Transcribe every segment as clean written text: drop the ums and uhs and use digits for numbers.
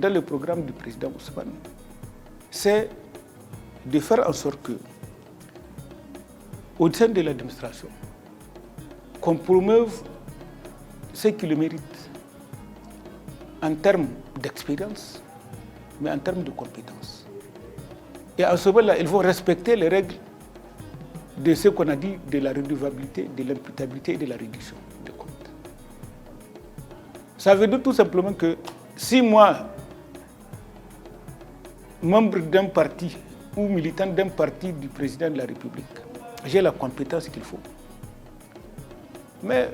dans le programme du président Ousmane, c'est de faire en sorte que, au sein de l'administration, qu'on promeuve ce qui le mérite en termes d'expérience, mais en termes de compétences. Et à ce moment-là, il faut respecter les règles de ce qu'on a dit de la redevabilité, de l'imputabilité et de la réduction des comptes. Ça veut dire tout simplement que si moi, membre d'un parti ou militant d'un parti du président de la République, j'ai la compétence qu'il faut, mais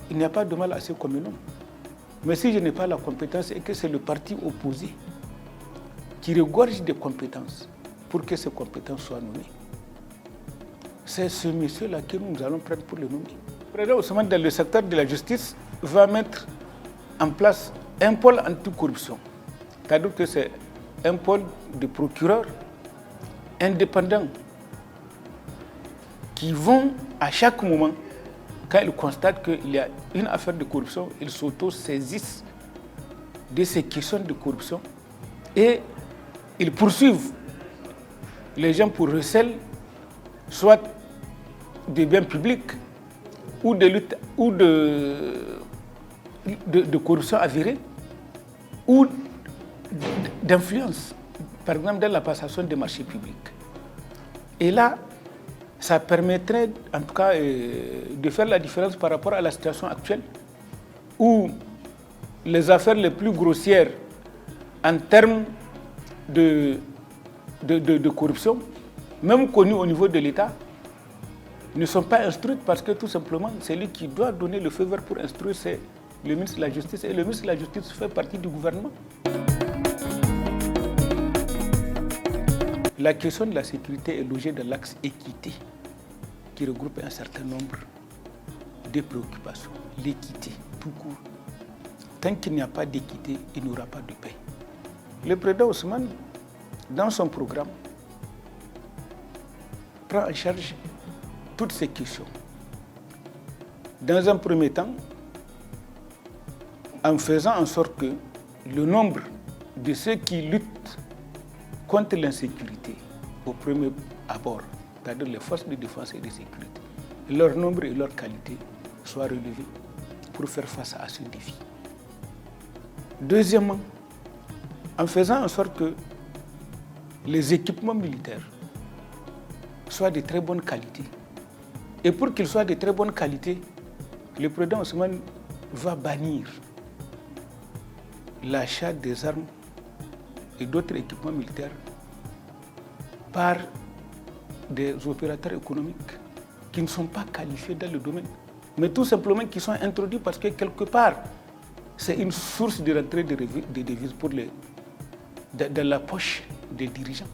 il n'y a pas de mal à ce qu'on me nomme. Mais si je n'ai pas la compétence et que c'est le parti opposé qui regorge des compétences pour que ces compétences soient nommées, c'est ce monsieur-là que nous allons prendre pour le nommer. Le président Ousmane, dans le secteur de la justice, va mettre en place un pôle anticorruption. C'est-à-dire que c'est un pôle de procureurs indépendants qui vont à chaque moment, quand ils constatent qu'il y a une affaire de corruption, ils s'auto-saisissent de ces questions de corruption et ils poursuivent les gens pour recel, soit des biens publics ou de lutte ou de corruption avérée ou d'influence, par exemple dans la passation des marchés publics. Et là, ça permettrait en tout cas de faire la différence par rapport à la situation actuelle où les affaires les plus grossières en termes de corruption, même connues au niveau de l'État, ne sont pas instruites parce que tout simplement, celui qui doit donner le feu vert pour instruire, c'est le ministre de la Justice. Et le ministre de la Justice fait partie du gouvernement. La question de la sécurité est logée dans l'axe équité, qui regroupe un certain nombre de préoccupations. L'équité, tout court. Tant qu'il n'y a pas d'équité, il n'y aura pas de paix. Le président Ousmane, dans son programme, prend en charge toutes ces questions. Dans un premier temps, en faisant en sorte que le nombre de ceux qui luttent contre l'insécurité au premier abord, c'est-à-dire les forces de défense et de sécurité, leur nombre et leur qualité soient relevés pour faire face à ce défi. Deuxièmement, en faisant en sorte que les équipements militaires soient de très bonne qualité. Et pour qu'ils soient de très bonne qualité, le président Ousmane va bannir l'achat des armes et d'autres équipements militaires par des opérateurs économiques qui ne sont pas qualifiés dans le domaine, mais tout simplement qui sont introduits parce que quelque part, c'est une source de rentrée de devises pour dans la poche des dirigeants.